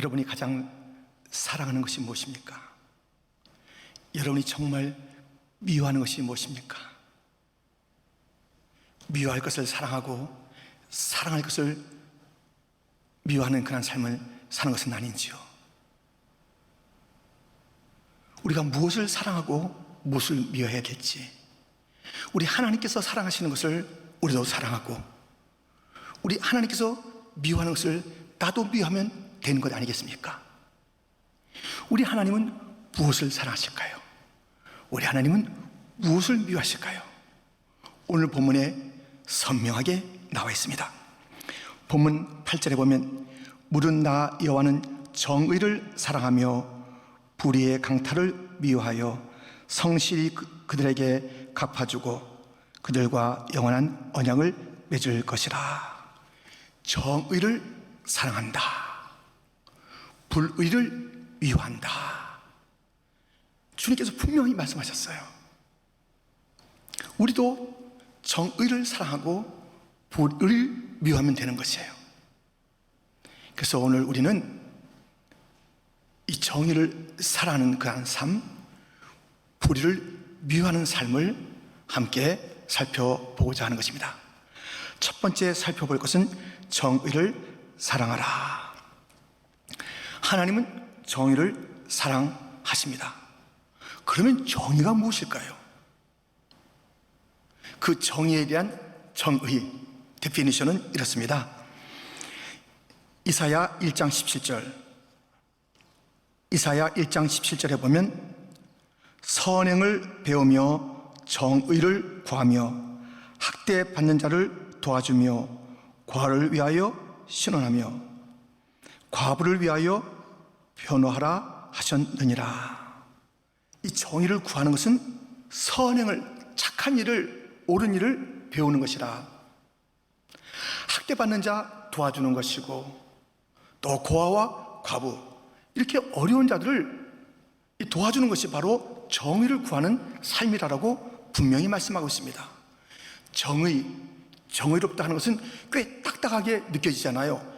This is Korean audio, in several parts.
여러분이 가장 사랑하는 것이 무엇입니까? 여러분이 정말 미워하는 것이 무엇입니까? 미워할 것을 사랑하고 사랑할 것을 미워하는 그런 삶을 사는 것은 아닌지요? 우리가 무엇을 사랑하고 무엇을 미워해야 될지, 우리 하나님께서 사랑하시는 것을 우리도 사랑하고, 우리 하나님께서 미워하는 것을 나도 미워하면 되는 것 아니겠습니까? 우리 하나님은 무엇을 사랑하실까요? 우리 하나님은 무엇을 미워하실까요? 오늘 본문에 선명하게 나와 있습니다. 본문 8절에 보면 물은 나 여호와는 정의를 사랑하며 불의의 강탈을 미워하여 성실히 그들에게 갚아주고 그들과 영원한 언약을 맺을 것이라. 정의를 사랑한다, 불의를 미워한다. 주님께서 분명히 말씀하셨어요. 우리도 정의를 사랑하고 불의를 미워하면 되는 것이에요. 그래서 오늘 우리는 이 정의를 사랑하는 그런 삶, 불의를 미워하는 삶을 함께 살펴보고자 하는 것입니다. 첫 번째 살펴볼 것은 정의를 사랑하라. 하나님은 정의를 사랑하십니다. 그러면 정의가 무엇일까요? 그 정의에 대한 정의, 데피니션은 이렇습니다. 이사야 1장 17절, 이사야 1장 17절에 보면 선행을 배우며 정의를 구하며 학대받는 자를 도와주며 과를 위하여 신원하며 과부를 위하여 변호하라 하셨느니라. 이 정의를 구하는 것은 선행을, 착한 일을, 옳은 일을 배우는 것이라. 학대받는 자 도와주는 것이고, 또 고아와 과부, 이렇게 어려운 자들을 도와주는 것이 바로 정의를 구하는 삶이라고 분명히 말씀하고 있습니다. 정의롭다 하는 것은 꽤 딱딱하게 느껴지잖아요.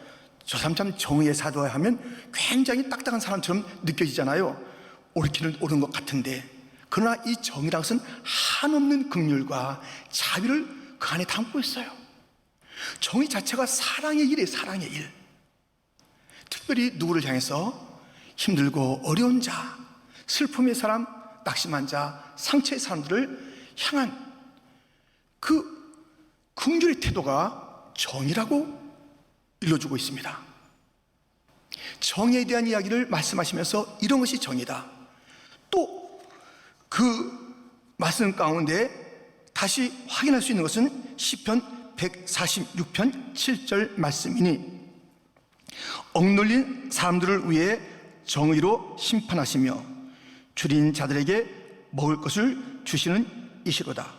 저 사람 참 정의의 사도야 하면 굉장히 딱딱한 사람처럼 느껴지잖아요. 옳기는 옳은 것 같은데, 그러나 이 정의라는 것은 한없는 긍휼과 자비를 그 안에 담고 있어요. 정의 자체가 사랑의 일이에요. 사랑의 일. 특별히 누구를 향해서 힘들고 어려운 자, 슬픔의 사람, 낙심한 자, 상처의 사람들을 향한 그 긍휼의 태도가 정의라고 일러주고 있습니다. 정의에 대한 이야기를 말씀하시면서 이런 것이 정의다. 또 그 말씀 가운데 다시 확인할 수 있는 것은 시편 146편 7절 말씀이니 억눌린 사람들을 위해 정의로 심판하시며 줄인 자들에게 먹을 것을 주시는 이시로다.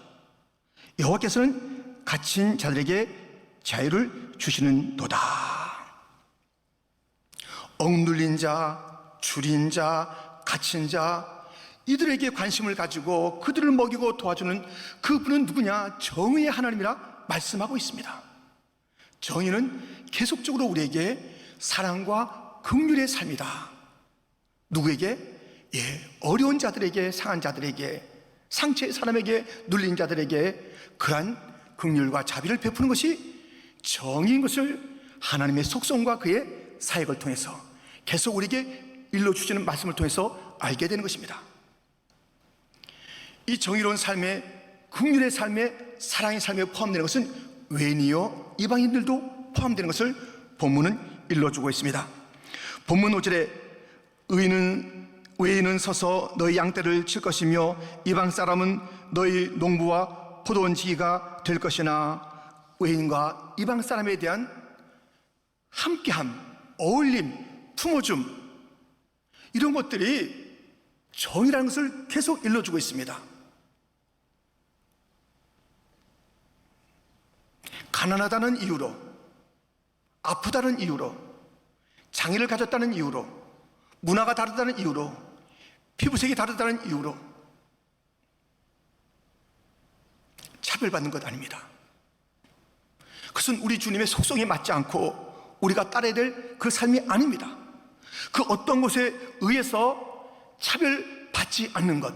여호와께서는 갇힌 자들에게 자유를 주시는도다. 억눌린 자, 줄인 자, 갇힌 자, 이들에게 관심을 가지고 그들을 먹이고 도와주는 그분은 누구냐? 정의의 하나님이라 말씀하고 있습니다. 정의는 계속적으로 우리에게 사랑과 긍휼의 삶이다. 누구에게? 어려운 자들에게, 상한 자들에게, 상처의 사람에게, 눌린 자들에게 그러한 긍휼과 자비를 베푸는 것이 정의인 것을 하나님의 속성과 그의 사역을 통해서 계속 우리에게 일러주시는 말씀을 통해서 알게 되는 것입니다. 이 정의로운 삶에, 긍휼의 삶에, 사랑의 삶에 포함되는 것은 외인이요 이방인들도 포함되는 것을 본문은 일러주고 있습니다. 본문 5절에 외인은 서서 너희 양떼를 칠 것이며 이방 사람은 너희 농부와 포도원지기가 될 것이나, 외인과 이방 사람에 대한 함께함, 어울림, 품어줌, 이런 것들이 정의라는 것을 계속 일러주고 있습니다. 가난하다는 이유로, 아프다는 이유로, 장애를 가졌다는 이유로, 문화가 다르다는 이유로, 피부색이 다르다는 이유로 차별받는 것 아닙니다. 그것은 우리 주님의 속성에 맞지 않고 우리가 따라야 될 그 삶이 아닙니다. 그 어떤 것에 의해서 차별받지 않는 것,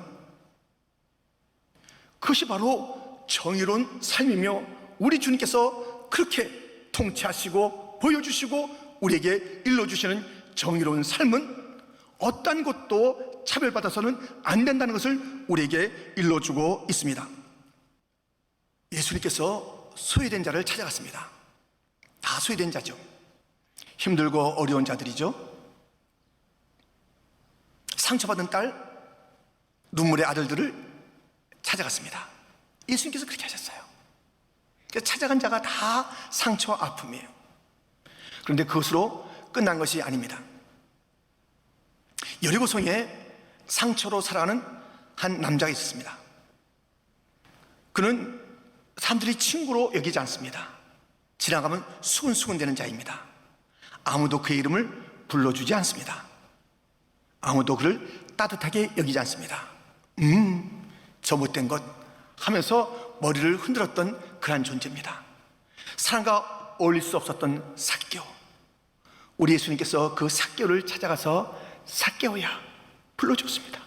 그것이 바로 정의로운 삶이며 우리 주님께서 그렇게 통치하시고 보여주시고 우리에게 일러주시는 정의로운 삶은 어떤 것도 차별받아서는 안 된다는 것을 우리에게 일러주고 있습니다. 예수님께서 소외된 자를 찾아갔습니다. 다 소외된 자죠. 힘들고 어려운 자들이죠. 상처받은 딸, 눈물의 아들들을 찾아갔습니다. 예수님께서 그렇게 하셨어요. 찾아간 자가 다 상처와 아픔이에요. 그런데 그것으로 끝난 것이 아닙니다. 여리고성에 상처로 살아가는 한 남자가 있었습니다. 그는 사람들이 친구로 여기지 않습니다. 지나가면 수근수근대는 자입니다. 아무도 그의 이름을 불러주지 않습니다. 아무도 그를 따뜻하게 여기지 않습니다. 저 못된 것 하면서 머리를 흔들었던 그러한 존재입니다. 사람과 어울릴 수 없었던 삭개오. 우리 예수님께서 그 삭개오를 찾아가서 삭개오야 불러줬습니다.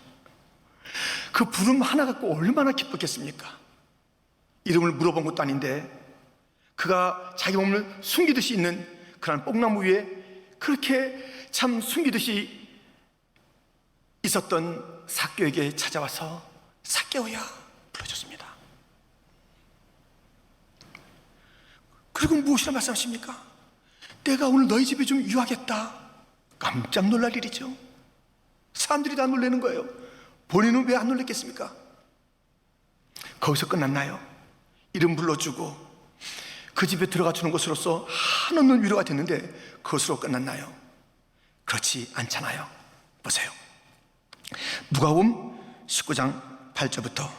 그 부름 하나 갖고 얼마나 기뻤겠습니까? 이름을 물어본 것도 아닌데 그가 자기 몸을 숨기듯이 있는 그런 뽕나무 위에 그렇게 참 숨기듯이 있었던 삭개오에게 찾아와서 삭개오야 불러줬습니다. 그리고 무엇이라 말씀하십니까? 내가 오늘 너희 집에 좀 유하겠다. 깜짝 놀랄 일이죠. 사람들이 다 놀라는 거예요. 본인은 왜 안 놀랐겠습니까? 거기서 끝났나요? 이름 불러주고 그 집에 들어가 주는 것으로서 한없는 위로가 됐는데 그것으로 끝났나요? 그렇지 않잖아요. 보세요. 누가복음 19장 8절부터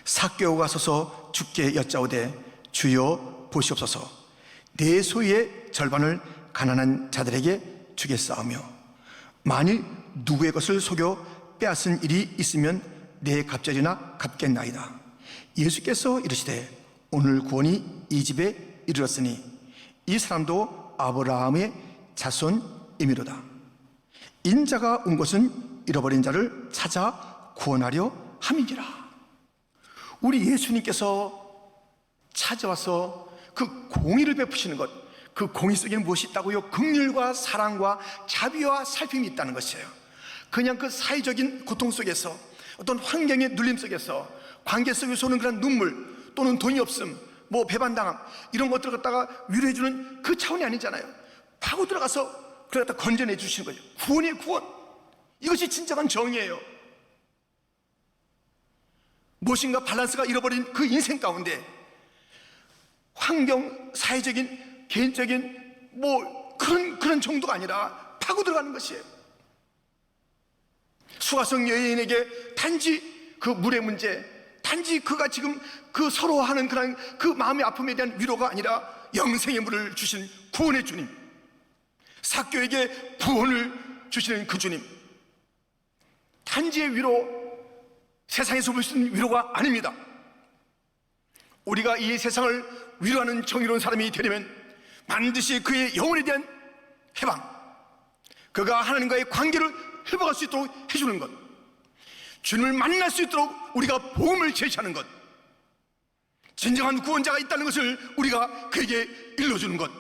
삭개오가 서서 주께 여짜오되 주여 보시옵소서 내 소유의 절반을 가난한 자들에게 주겠사오며 만일 누구의 것을 속여 빼앗은 일이 있으면 내 갑절이나 갚겠나이다. 예수께서 이르시되 오늘 구원이 이 집에 이르렀으니 이 사람도 아브라함의 자손이미로다. 인자가 온 것은 잃어버린 자를 찾아 구원하려 함이니라. 우리 예수님께서 찾아와서 그 공의를 베푸시는 것, 그 공의 속에는 무엇이 있다고요? 긍휼과 사랑과 자비와 살핌이 있다는 것이에요. 그냥 그 사회적인 고통 속에서 어떤 환경의 눌림 속에서 관계 속에서 오는 그런 눈물 또는 돈이 없음, 뭐 배반당함 이런 것들을 갖다가 위로해주는 그 차원이 아니잖아요. 파고 들어가서 그걸 갖다 건져내 주시는 거죠. 구원이에요, 구원. 이것이 진정한 정의예요. 무엇인가 밸런스가 잃어버린 그 인생 가운데 환경, 사회적인, 개인적인 뭐 그런 정도가 아니라 파고 들어가는 것이에요. 수가성 여인에게 단지 그 물의 문제, 단지 그가 지금 그 서로 하는 그 마음의 아픔에 대한 위로가 아니라 영생의 물을 주신 구원의 주님, 삭개오에게 구원을 주시는 그 주님, 단지의 위로, 세상에서 볼 수 있는 위로가 아닙니다. 우리가 이 세상을 위로하는 정의로운 사람이 되려면 반드시 그의 영혼에 대한 해방, 그가 하나님과의 관계를 회복할 수 있도록 해주는 것, 주님을 만날 수 있도록 우리가 복음을 제시하는 것, 진정한 구원자가 있다는 것을 우리가 그에게 일러주는 것,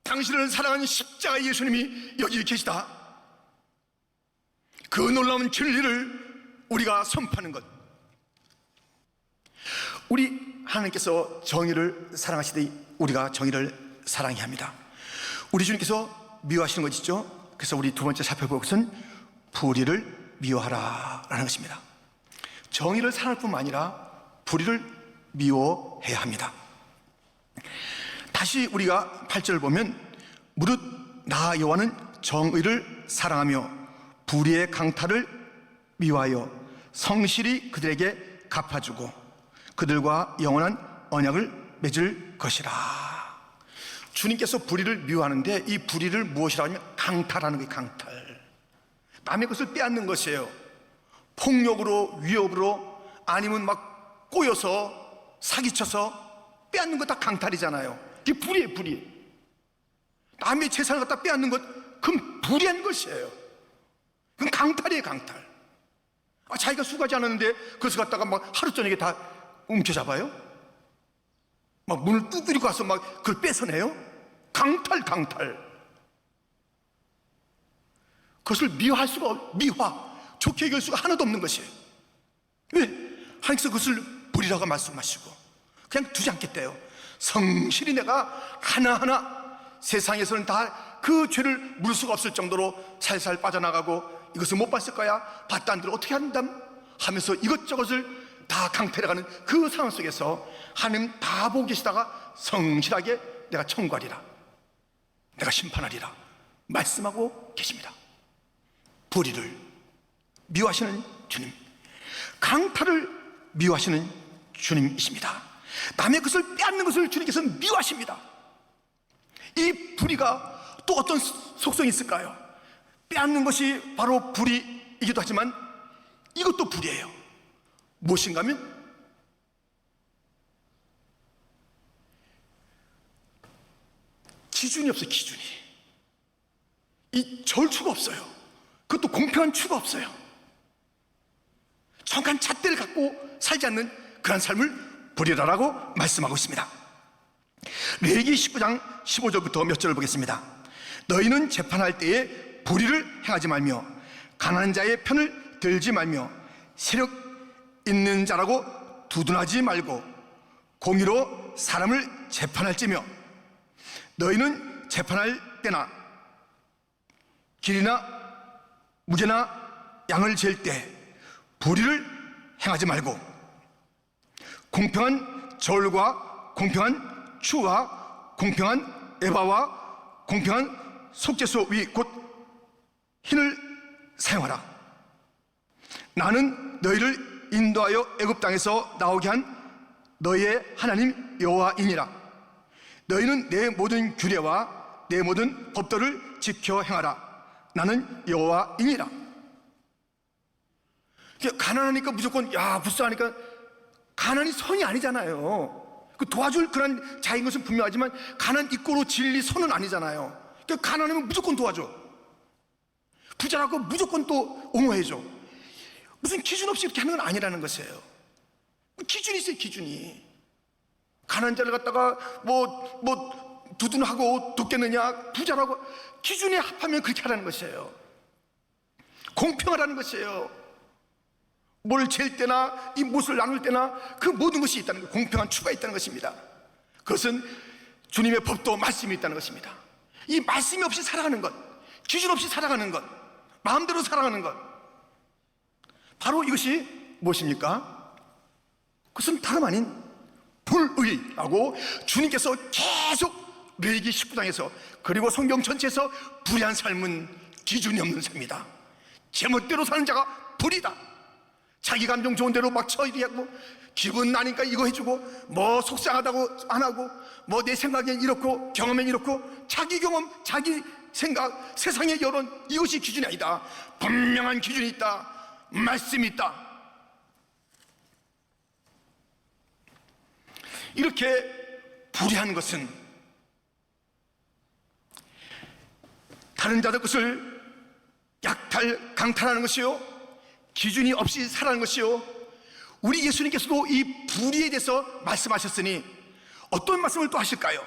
당신을 사랑하는 십자가 예수님이 여기 계시다, 그 놀라운 진리를 우리가 선포하는 것. 우리 하나님께서 정의를 사랑하시되 우리가 정의를 사랑해야 합니다. 우리 주님께서 미워하시는 것이죠. 그래서 우리 두 번째 살펴볼 것은 불의를 미워하라라는 것입니다. 정의를 사랑할 뿐만 아니라 불의를 미워해야 합니다. 다시 우리가 8절을 보면 무릇 나 여호와는 정의를 사랑하며 불의의 강탈을 미워하여 성실히 그들에게 갚아주고 그들과 영원한 언약을 맺을 것이라. 주님께서 불의를 미워하는데 이 불의를 무엇이라고 하면 강탈하는 거예요. 강탈. 남의 것을 빼앗는 것이에요. 폭력으로, 위협으로, 아니면 막 꼬여서 사기쳐서 빼앗는 것 다 강탈이잖아요. 이게 불의예요, 불의. 남의 재산을 갖다 빼앗는 것, 그건 불의한 것이에요. 그건 강탈이에요, 강탈. 자기가 수고하지 않았는데 그것을 갖다가 막 하루 저녁에 다 움켜잡아요? 막 문을 두드리고 가서 막 그걸 뺏어내요? 강탈, 강탈. 그것을 미화할 수가, 좋게 여길 수가 하나도 없는 것이에요. 왜? 하나님께서 그것을 불이라고 말씀하시고 그냥 두지 않겠대요. 성실히 내가 하나하나 세상에서는 다 그 죄를 물 수가 없을 정도로 살살 빠져나가고, 이것을 못 봤을 거야, 봤다 한들 어떻게 한담 하면서 이것저것을 다 강탈해가는 그 상황 속에서 하나님 다 보고 계시다가 성실하게 내가 청구하리라, 내가 심판하리라 말씀하고 계십니다. 불의를 미워하시는 주님, 강탈을 미워하시는 주님이십니다. 남의 것을 빼앗는 것을 주님께서 미워하십니다. 이 불의가 또 어떤 속성이 있을까요? 빼앗는 것이 바로 불의이기도 하지만 이것도 불의예요. 무엇인가 하면 기준이 없어요. 기준이. 이 절추가 없어요. 그것도 공평한 추가 없어요. 정확한 잣대를 갖고 살지 않는 그런 삶을 불의라라고 말씀하고 있습니다. 레위기 19장 15절부터 몇 절을 보겠습니다. 너희는 재판할 때에 불의를 행하지 말며 가난한 자의 편을 들지 말며 세력 있는 자라고 두둔하지 말고 공의로 사람을 재판할지며 너희는 재판할 때나 길이나 무게나 양을 잴 때 불의를 행하지 말고 공평한 저울과 공평한 추와 공평한 에바와 공평한 속죄소 위 곧 흰을 사용하라. 나는 너희를 인도하여 애굽 땅에서 나오게 한 너희의 하나님 여호와이니라. 너희는 내 모든 규례와 내 모든 법도를 지켜 행하라. 나는 여호와이니라. 가난하니까 무조건 불쌍하니까, 가난이 선이 아니잖아요. 그 도와줄 그런 자인 것은 분명하지만 가난 이꼬로 진리 선은 아니잖아요. 그러니까 가난하면 무조건 도와줘. 부자라고 무조건 또 옹호해줘. 무슨 기준 없이 이렇게 하는 건 아니라는 것이에요. 기준이 있어요, 기준이. 가난한 자를 갖다가 두둔하고 돕겠느냐, 부자라고 기준에 합하면 그렇게 하라는 것이에요. 공평하라는 것이에요. 뭘 잴 때나 이 못을 나눌 때나 그 모든 것이 있다는 것, 공평한 추가 있다는 것입니다. 그것은 주님의 법도 말씀이 있다는 것입니다. 이 말씀이 없이 살아가는 것, 기준 없이 살아가는 것, 마음대로 살아가는 것, 바로 이것이 무엇입니까? 그것은 다름 아닌 불의라고 주님께서 계속 레위기 19장에서 그리고 성경 전체에서 불의한 삶은 기준이 없는 삶이다. 제멋대로 사는 자가 불이다. 자기 감정 좋은 대로 막 처리하고 기분 나니까 이거 해주고 뭐 속상하다고 안 하고 뭐 내 생각엔 이렇고 경험엔 이렇고 자기 경험, 자기 생각, 세상의 여론, 이것이 기준이 아니다. 분명한 기준이 있다. 말씀이 있다. 이렇게 불의한 것은 다른 자들 것을 약탈, 강탈하는 것이요, 기준이 없이 살아가는 것이요, 우리 예수님께서도 이 불의에 대해서 말씀하셨으니 어떤 말씀을 또 하실까요?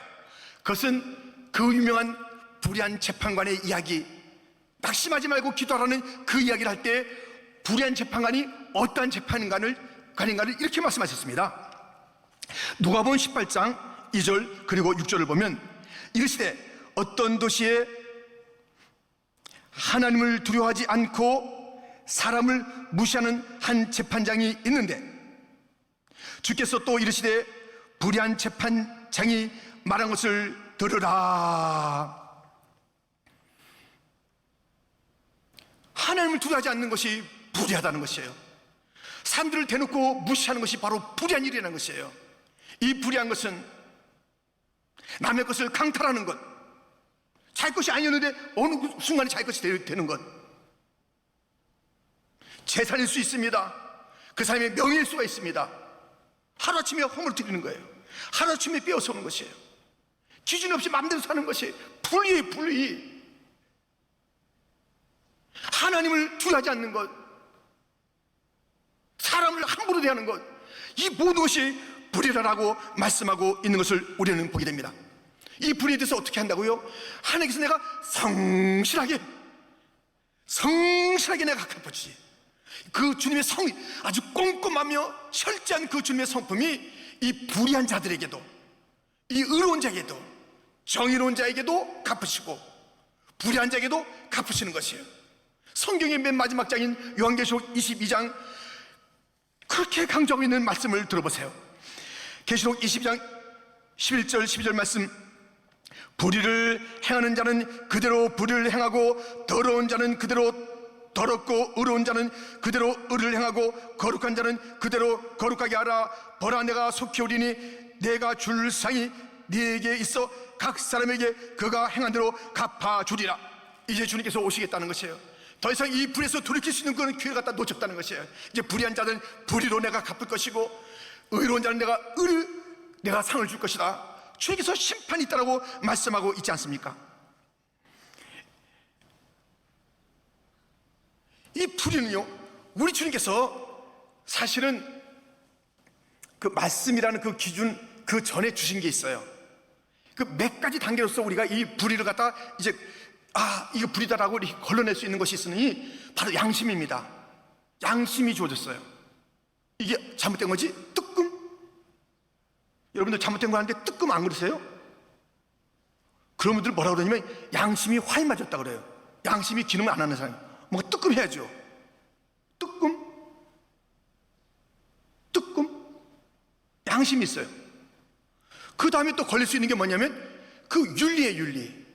그것은 그 유명한 불의한 재판관의 이야기, 낙심하지 말고 기도하라는 그 이야기를 할 때 불의한 재판관이 어떠한 재판관인가를 이렇게 말씀하셨습니다. 누가복음 18장 2절 그리고 6절을 보면 이르시되 어떤 도시에 하나님을 두려워하지 않고 사람을 무시하는 한 재판장이 있는데 주께서 또 이르시되 불의한 재판장이 말한 것을 들으라. 하나님을 두려워하지 않는 것이 불의하다는 것이에요. 사람들을 대놓고 무시하는 것이 바로 불의한 일이라는 것이에요. 이 불의한 것은 남의 것을 강탈하는 것, 자기 것이 아니었는데 어느 순간에 자기 것이 되는 것, 재산일 수 있습니다. 그 사람의 명예일 수가 있습니다. 하루아침에 허물어뜨리는 거예요. 하루아침에 빼앗아오는 것이에요. 기준 없이 마음대로 사는 것이 불의예요, 불의. 하나님을 두려워하지 않는 것, 사람을 함부로 대하는 것, 이 모든 것이 불의라고 말씀하고 있는 것을 우리는 보게 됩니다. 이 불의에 대해서 어떻게 한다고요? 하나님께서 내가 성실하게 내가 갚아주지. 그 주님의 성이 아주 꼼꼼하며 철저한 그 주님의 성품이 이 불의한 자들에게도, 이 의로운 자에게도, 정의로운 자에게도 갚으시고 불의한 자에게도 갚으시는 것이에요. 성경의 맨 마지막 장인 요한계시록 22장, 그렇게 강조하고 있는 말씀을 들어보세요. 계시록 22장 11절 12절 말씀, 불의를 행하는 자는 그대로 불의를 행하고 더러운 자는 그대로 더럽고 의로운 자는 그대로 의를 행하고 거룩한 자는 그대로 거룩하게 하라. 보라, 내가 속히 오리니 내가 줄 상이 네게 있어 각 사람에게 그가 행한 대로 갚아주리라. 이제 주님께서 오시겠다는 것이에요. 더 이상 이 불에서 돌이킬 수 있는 그런 기회를 갖다 놓쳤다는 것이에요. 이제 불의한 자는 불의로 내가 갚을 것이고 의로운 자는 내가 상을 줄 것이다. 주님께서 심판이 있다고 말씀하고 있지 않습니까? 이 불의는요, 우리 주님께서 사실은 그 말씀이라는 그 기준 그 전에 주신 게 있어요. 그 몇 가지 단계로서 우리가 이 불의를 갖다 이제 이거 불의다라고 이렇게 걸러낼 수 있는 것이 있으니 바로 양심입니다. 양심이 주어졌어요. 이게 잘못된 거지? 뜨끔? 여러분들 잘못된 거 하는데 뜨끔 안 그러세요? 그런 분들 뭐라 그러냐면 양심이 화인 맞았다 그래요. 양심이 기능을 안 하는 사람, 뭔가 뜨끔 해야죠. 뜨끔? 양심이 있어요. 그 다음에 또 걸릴 수 있는 게 뭐냐면 그 윤리예요. 윤리.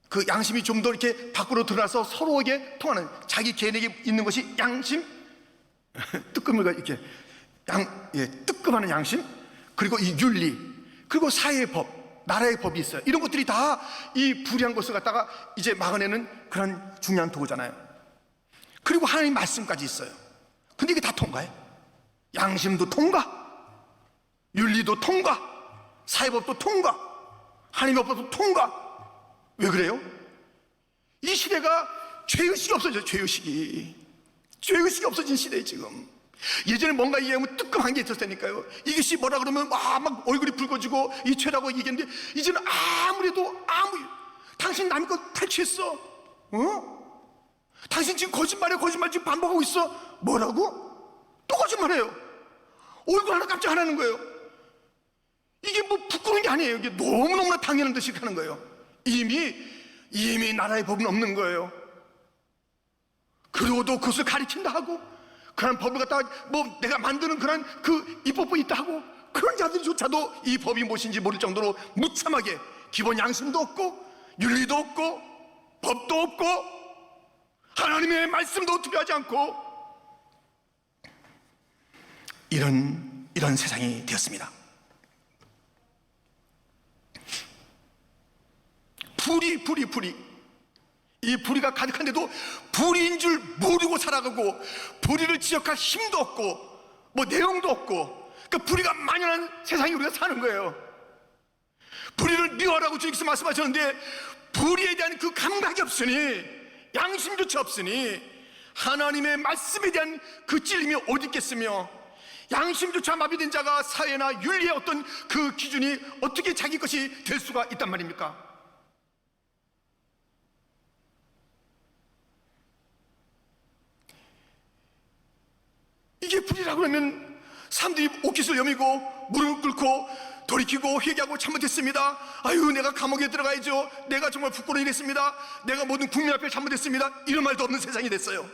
그 양심이 좀 더 이렇게 밖으로 드러나서 서로에게 통하는, 자기 개인에게 있는 것이 양심, 뜨끔을 이렇게 뜨끔하는 양심, 그리고 이 윤리, 그리고 사회의 법, 나라의 법이 있어요. 이런 것들이 다 이 불의한 것을 갖다가 이제 막아내는 그런 중요한 도구잖아요. 그리고 하나님 말씀까지 있어요. 근데 이게 다 통과해요. 양심도 통과, 윤리도 통과, 사회법도 통과, 하나님의 법도 통과. 왜 그래요? 이 시대가 죄의식이 없어져요. 죄의식이 없어진 시대에 지금. 예전에 뭔가 얘기하면 뜨끔한 게 있었을 테니까요. 이것이 뭐라 그러면 막 얼굴이 붉어지고 이 죄라고 얘기했는데 이제는 아무래도 당신 남의 거 탈취했어. 당신 지금 거짓말 지금 반복하고 있어. 뭐라고? 또 거짓말해요. 얼굴 하나 깜짝 안 하는 거예요. 이게 뭐 부끄러운 게 아니에요. 이게 너무너무나 당연한 듯이 하는 거예요. 이미 나라의 법은 없는 거예요. 그러고도 그것을 가르친다 하고, 그런 법을 갖다가 뭐 내가 만드는 그런 그 입법이 있다 하고, 그런 자들조차도 이 법이 무엇인지 모를 정도로 무참하게 기본 양심도 없고 윤리도 없고 법도 없고 하나님의 말씀도 두려워하지 않고 이런 세상이 되었습니다. 불의. 이 불의가 가득한데도 불의인 줄 모르고 살아가고 불의를 지적할 힘도 없고 뭐 내용도 없고, 그러니까 불의가 만연한 세상에 우리가 사는 거예요. 불의를 미워하라고 주님께서 말씀하셨는데 불의에 대한 그 감각이 없으니, 양심조차 없으니 하나님의 말씀에 대한 그 찔림이 어디 있겠으며, 양심조차 마비된 자가 사회나 윤리의 어떤 그 기준이 어떻게 자기 것이 될 수가 있단 말입니까? 이게 불이라고 그러면 사람들이 옷깃을 여미고 무릎 꿇고 돌이키고 회개하고 잘못했습니다. 아유, 내가 감옥에 들어가야죠. 내가 정말 부끄러운 일 했습니다. 내가 모든 국민 앞에 잘못했습니다. 이런 말도 없는 세상이 됐어요.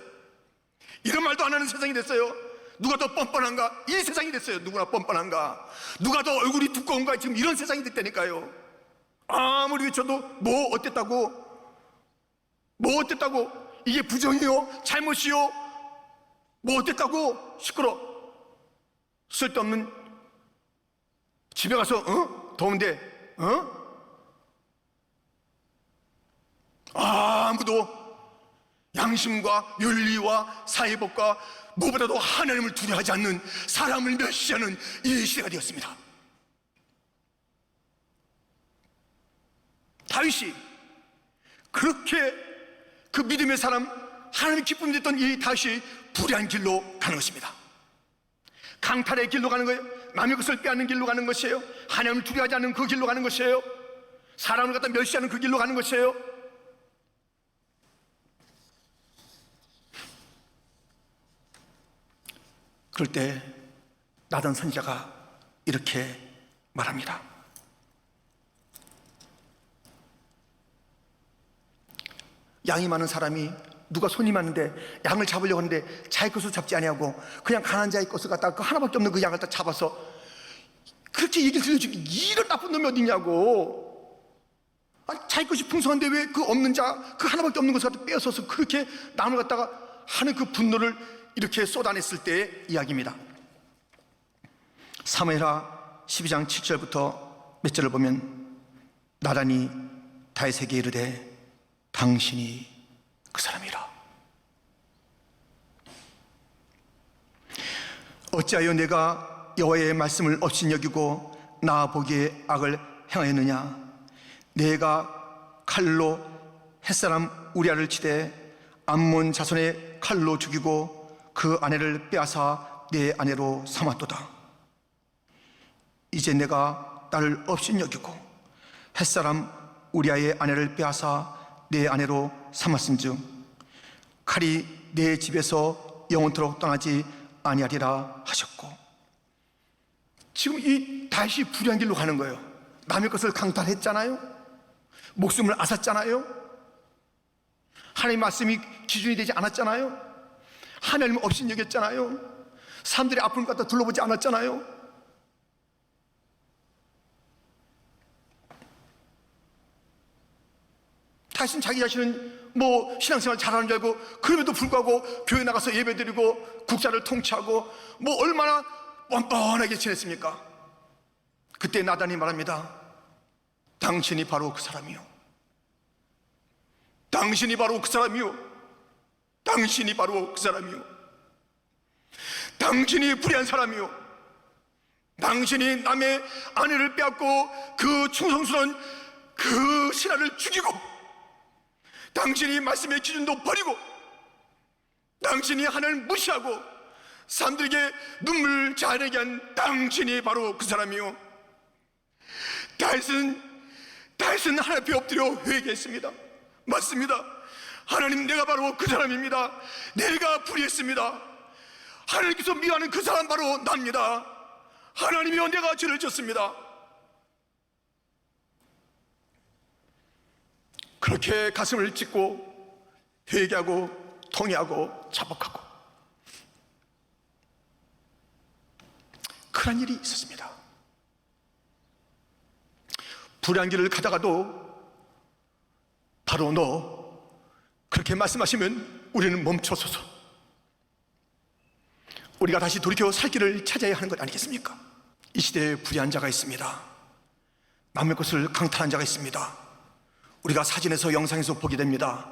이런 말도 안 하는 세상이 됐어요. 누가 더 뻔뻔한가? 이 세상이 됐어요. 누구나 뻔뻔한가? 누가 더 얼굴이 두꺼운가? 지금 이런 세상이 됐다니까요. 아무리 외쳐도 뭐 어땠다고? 이게 부정이요? 잘못이요? 뭐 어땠다고? 시끄러. 쓸데없는, 집에 가서 더운데 아무도 양심과 윤리와 사회법과 무엇보다도 하나님을 두려워하지 않는, 사람을 멸시하는 이 시대가 되었습니다. 다윗이 그렇게 그 믿음의 사람, 하나님의 기쁨이 됐던 이 다시 불의한 길로 가는 것입니다. 강탈의 길로 가는 거예요. 남의 것을 빼앗는 길로 가는 것이에요. 하나님을 두려워하지 않는 그 길로 가는 것이에요. 사람을 갖다 멸시하는 그 길로 가는 것이에요. 그럴 때 나단 선지자가 이렇게 말합니다. 양이 많은 사람이 누가 손이 많은데 양을 잡으려고 하는데 자기 것을 잡지 아니하고 그냥 가난한 자의 것을 갖다가 그 하나밖에 없는 그 양을 딱 잡아서 그렇게 얘기를 들려주기, 이런 나쁜 놈이 어딨냐고. 아니, 자기 것이 풍성한데 왜 그 없는 자, 그 하나밖에 없는 것을 갖다 빼앗아서 그렇게 남을 갖다가 하는 그 분노를 이렇게 쏟아냈을 때의 이야기입니다. 사무엘하 12장 7절부터 몇 절을 보면 나단이 다윗에게 이르되 당신이 그 사람이라. 어찌하여 내가 여호와의 말씀을 업신여기고 나 보기에 악을 행하였느냐. 내가 칼로 햇사람 우리아를 치되 암몬 자손의 칼로 죽이고 그 아내를 빼앗아 내 아내로 삼았도다. 이제 내가 나를 업신여기고 햇사람 우리아의 아내를 빼앗아 내 아내로 삼았음즉 칼이 내 집에서 영원토록 떠나지 아니하리라 하셨고. 지금 이 다시 불의한 길로 가는 거예요. 남의 것을 강탈했잖아요. 목숨을 앗았잖아요. 하나님 말씀이 기준이 되지 않았잖아요. 하나님을 업신여겼잖아요. 사람들의 아픔을 갖다 둘러보지 않았잖아요. 다시는 자기 자신은 뭐 신앙생활 잘하는 줄 알고 그럼에도 불구하고 교회 나가서 예배드리고 국사를 통치하고 뭐 얼마나 뻔뻔하게 지냈습니까? 그때 나단이 말합니다. 당신이 바로 그 사람이요. 당신이 바로 그 사람이요. 당신이 바로 그 사람이요. 당신이 불의한 사람이요. 당신이 남의 아내를 빼앗고 그 충성스러운 그 신하를 죽이고 당신이 말씀의 기준도 버리고 당신이 하나님을 무시하고 사람들에게 눈물 자르게 한 당신이 바로 그 사람이요. 다윗은 하나님 앞에 엎드려 회개했습니다. 맞습니다. 하나님, 내가 바로 그 사람입니다. 내가 불의했습니다. 하나님께서 미워하는 그 사람 바로 납니다. 하나님이여, 내가 죄를 졌습니다. 그렇게 가슴을 찢고 회개하고 통회하고 자복하고 그런 일이 있었습니다. 불의한 길을 가다가도 바로 너 그렇게 말씀하시면 우리는 멈춰서서 우리가 다시 돌이켜 살 길을 찾아야 하는 것 아니겠습니까? 이 시대에 불의한 자가 있습니다. 남의 것을 강탈한 자가 있습니다. 우리가 사진에서 영상에서 보게 됩니다.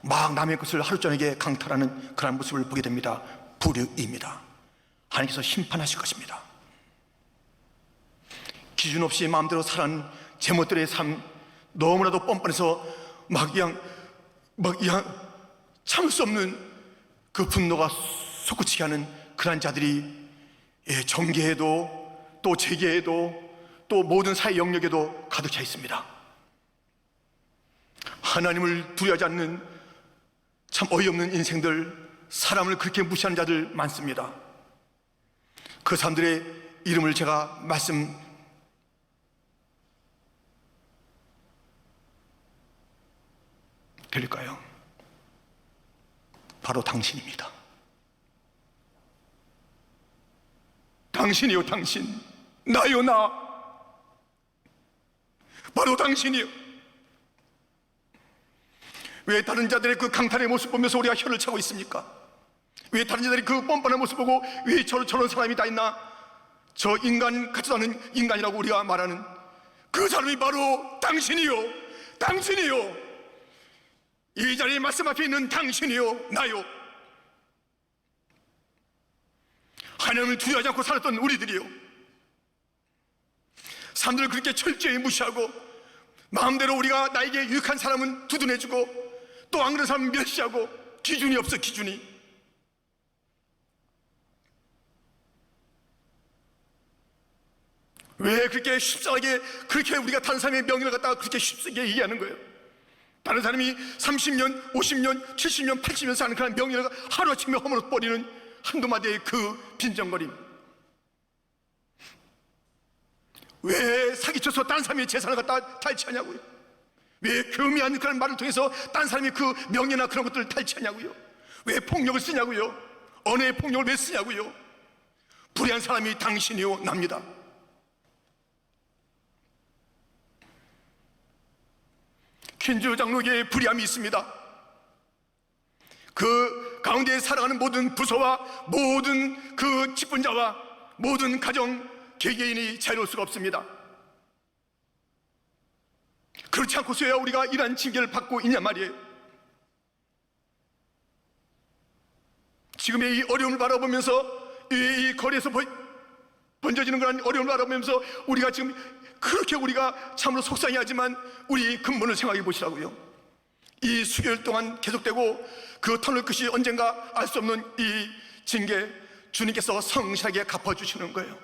막 남의 것을 하루 저녁에 강탈하는 그런 모습을 보게 됩니다. 불의입니다. 하나님께서 심판하실 것입니다. 기준 없이 마음대로 살아가는 제멋들의 삶, 너무나도 뻔뻔해서 막 참을 수 없는 그 분노가 솟구치게 하는 그런 자들이 정계에도 또 재계에도 또 모든 사회 영역에도 가득 차 있습니다. 하나님을 두려워하지 않는 참 어이없는 인생들, 사람을 그렇게 무시하는 자들 많습니다. 그 사람들의 이름을 제가 드릴까요? 바로 당신입니다. 당신이요, 당신. 나요, 나. 바로 당신이요. 왜 다른 자들의 그 강탈의 모습 보면서 우리가 혀를 차고 있습니까? 왜 다른 자들이 그 뻔뻔한 모습 보고 왜 저런 사람이 다 있나? 저 인간 같지도 않은 인간이라고 우리가 말하는 그 사람이 바로 당신이요. 당신이요. 이 자리에 말씀 앞에 있는 당신이요, 나요. 하나님을 두려워하지 않고 살았던 우리들이요. 사람들을 그렇게 철저히 무시하고 마음대로 우리가 나에게 유익한 사람은 두둔해주고 또 안 그런 사람 멸시하고 기준이 없어, 기준이. 왜 그렇게 쉽사하게 그렇게 우리가 다른 사람의 명예를 갖다가 그렇게 쉽게 얘기하는 거예요? 다른 사람이 30년, 50년, 70년, 80년 사는 그런 명예를 하루아침에 허물어 버리는 한두 마디의 그 빈정거림. 왜 사기쳐서 다른 사람의 재산을 갖다가 탈취하냐고요? 왜 교묘한 그런 말을 통해서 다른 사람이 그 명예나 그런 것들을 탈취하냐고요? 왜 폭력을 쓰냐고요? 언어의 폭력을 왜 쓰냐고요? 불의한 사람이 당신이요 납니다. 퀸즈 장로교회에 불의함이 있습니다. 그 가운데 살아가는 모든 부서와 모든 그 직분자와 모든 가정 개개인이 자유로울 수가 없습니다. 그렇지 않고서야 우리가 이러한 징계를 받고 있냔 말이에요. 지금의 이 어려움을 바라보면서 이 거리에서 번져지는 그런 어려움을 바라보면서 우리가 지금 그렇게 우리가 참으로 속상해하지만 우리 근본을 생각해 보시라고요. 이 수개월 동안 계속되고 그 터널 끝이 언젠가 알 수 없는 이 징계, 주님께서 성실하게 갚아주시는 거예요.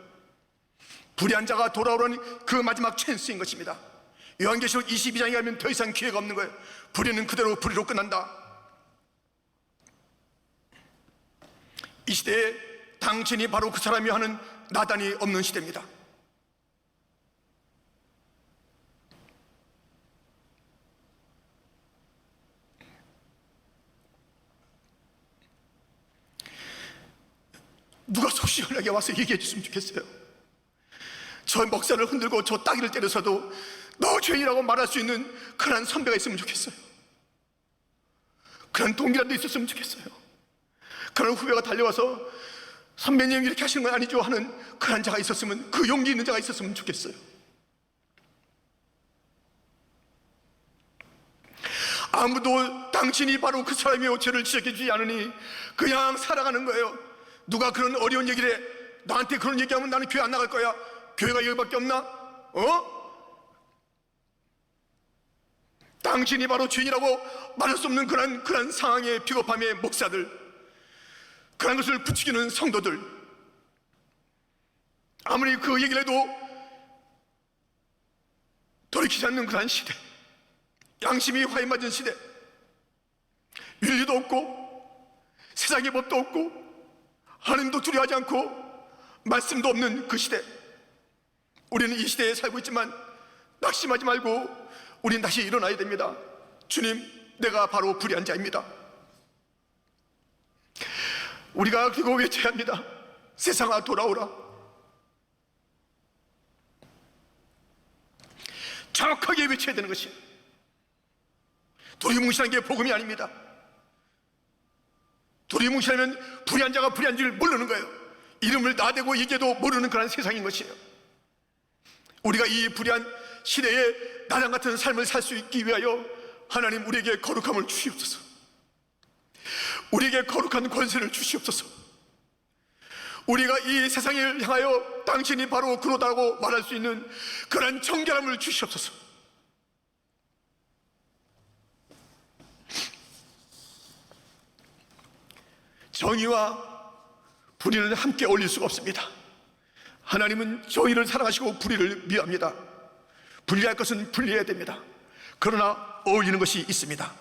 불의한 자가 돌아오는 그 마지막 찬스인 것입니다. 요한계시록 22장에 가면 더 이상 기회가 없는 거예요. 불의는 그대로 불의로 끝난다. 이 시대에 당신이 바로 그 사람이 하는 나단이 없는 시대입니다. 누가 속 시원하게 와서 얘기해 줬으면 좋겠어요. 저 목사를 흔들고 저 따귀를 때려서도 너 죄인이라고 말할 수 있는 그런 선배가 있으면 좋겠어요. 그런 동기라도 있었으면 좋겠어요. 그런 후배가 달려와서 선배님 이렇게 하시는 건 아니죠 하는 그런 자가 있었으면, 그 용기 있는 자가 있었으면 좋겠어요. 아무도 당신이 바로 그 사람의 죄를 지적해 주지 않으니 그냥 살아가는 거예요. 누가 그런 어려운 얘기를 해. 나한테 그런 얘기하면 나는 교회 안 나갈 거야. 교회가 여기밖에 없나? 당신이 바로 죄인이라고 말할 수 없는 그런 상황의 비겁함의 목사들, 그런 것을 부추기는 성도들, 아무리 그 얘기를 해도 돌이키지 않는 그런 시대, 양심이 화인맞은 시대, 윤리도 없고 세상의 법도 없고 하나님도 두려워하지 않고 말씀도 없는 그 시대, 우리는 이 시대에 살고 있지만 낙심하지 말고 우리는 다시 일어나야 됩니다. 주님, 내가 바로 불의한 자입니다. 우리가 그리고 외쳐야 합니다. 세상아 돌아오라. 정확하게 외쳐야 되는 것이, 두리뭉실한 게 복음이 아닙니다. 두리뭉실하면 불의한 자가 불의한 줄 모르는 거예요. 이름을 나대고 얘기해도 모르는 그런 세상인 것이에요. 우리가 이 불의한 시대에 나랑 같은 삶을 살 수 있기 위하여 하나님 우리에게 거룩함을 주시옵소서. 우리에게 거룩한 권세를 주시옵소서. 우리가 이 세상을 향하여 당신이 바로 그로다고 말할 수 있는 그런 정결함을 주시옵소서. 정의와 불의는 함께 어울릴 수가 없습니다. 하나님은 정의를 사랑하시고 불의를 미워합니다. 분리할 것은 분리해야 됩니다. 그러나 어울리는 것이 있습니다.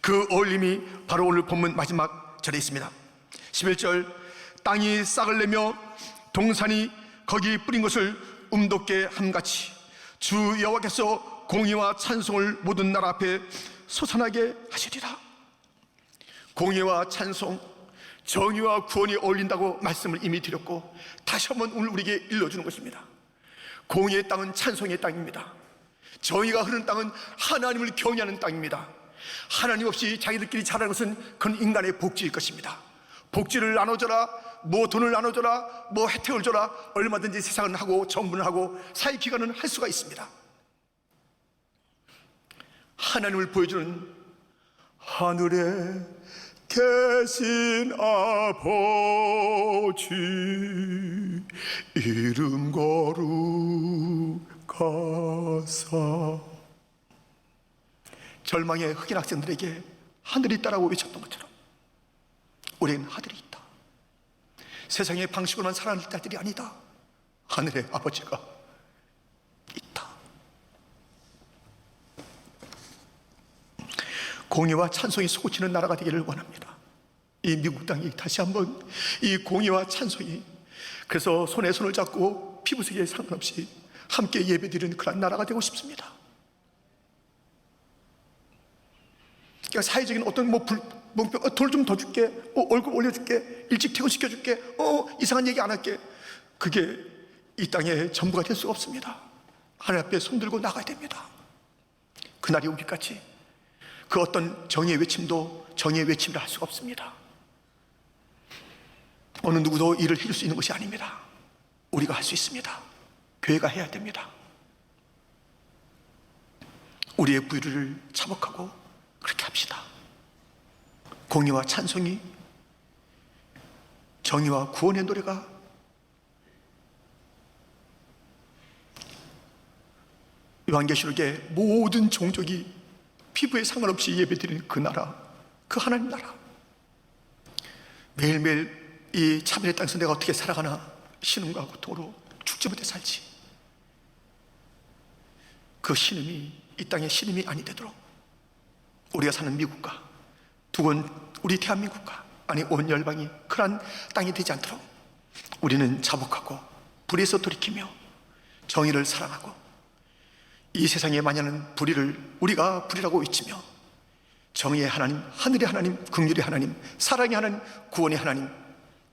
그 어울림이 바로 오늘 본문 마지막 절에 있습니다. 11절, 땅이 싹을 내며 동산이 거기 뿌린 것을 움돋게 함같이 주 여호와께서 공의와 찬송을 모든 나라 앞에 솟아나게 하시리라. 공의와 찬송, 정의와 구원이 어울린다고 말씀을 이미 드렸고 다시 한번 오늘 우리에게 일러주는 것입니다. 공의의 땅은 찬송의 땅입니다. 정의가 흐르는 땅은 하나님을 경외하는 땅입니다. 하나님 없이 자기들끼리 잘하는 것은 그건 인간의 복지일 것입니다. 복지를 나눠줘라, 뭐 돈을 나눠줘라, 뭐 혜택을 줘라, 얼마든지 세상은 하고 정부는 하고 사회기관은 할 수가 있습니다. 하나님을 보여주는 하늘에 계신 아버지 이름 거룩하사, 절망의 흑인 학생들에게 하늘이 있다라고 외쳤던 것처럼 우리는 하늘이 있다. 세상의 방식으로만 살아갈 자들이 아니다. 하늘의 아버지가 있다. 공의와 찬송이 솟구치는 나라가 되기를 원합니다. 이 미국 땅이 다시 한번 이 공의와 찬송이, 그래서 손에 손을 잡고 피부색에 상관없이 함께 예배드리는 그런 나라가 되고 싶습니다. 그러니까 사회적인 어떤 돌 좀 더 줄게, 얼굴 올려줄게, 일찍 퇴근시켜줄게, 이상한 얘기 안 할게, 그게 이 땅의 전부가 될 수가 없습니다. 하늘 앞에 손들고 나가야 됩니다. 그날이 오기까지 그 어떤 정의의 외침도 정의의 외침이라 할 수가 없습니다. 어느 누구도 일을 해줄 수 있는 것이 아닙니다. 우리가 할 수 있습니다. 교회가 해야 됩니다. 우리의 부류를 차복하고 그렇게 합시다. 공의와 찬송이, 정의와 구원의 노래가 요한계시록의 모든 종족이 피부에 상관없이 예배드리는 그 나라, 그 하나님 나라. 매일매일 이 차별의 땅에서 내가 어떻게 살아가나 신음과 고통으로 죽지 못해 살지. 그 신음이 이 땅의 신음이 아니 되도록 우리가 사는 미국과 두건 우리 대한민국과 아니 온 열방이 그러한 땅이 되지 않도록 우리는 자복하고 불의에서 돌이키며 정의를 사랑하고 이 세상에 만연한 불의를 우리가 불의라고 외치며 정의의 하나님, 하늘의 하나님, 긍휼의 하나님, 사랑의 하나님, 구원의 하나님,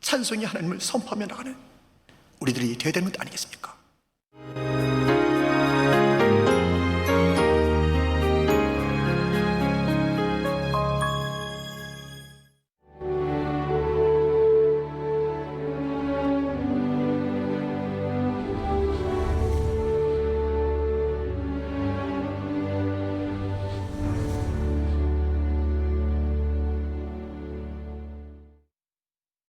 찬송의 하나님을 선포하며 나가는 우리들이 되어야 되는 것 아니겠습니까?